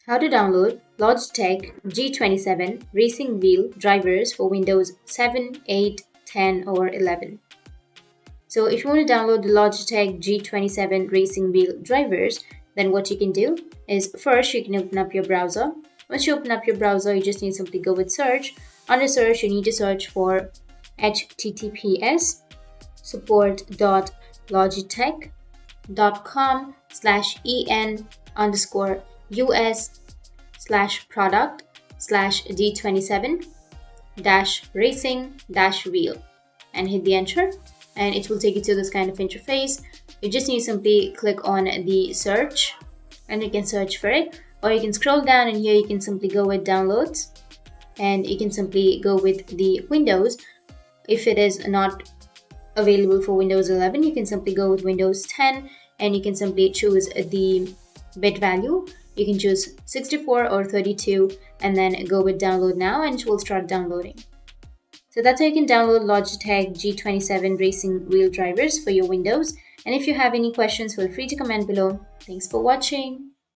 How to download Logitech G27 racing wheel drivers for Windows 7, 8, 10 or 11. So if you want to download the Logitech G27 racing wheel drivers, then what you can do is first you can open up your browser. Once you open up your browser, you just need to simply go with search. Under search, you need to search for https support.logitech.com/en_us/d27-racing-wheel and hit the enter, and it will take you to this kind of interface. You just need to simply click on the search and you can search for it, or you can scroll down and here you can simply go with downloads and you can simply go with the Windows. If it is not available for Windows 11, you can simply go with Windows 10 and you can simply choose the bit value. You can choose 64 or 32 and then go with download now and it will start downloading. So that's how you can download Logitech G27 racing wheel drivers for your Windows. And if you have any questions, feel free to comment below. Thanks for watching.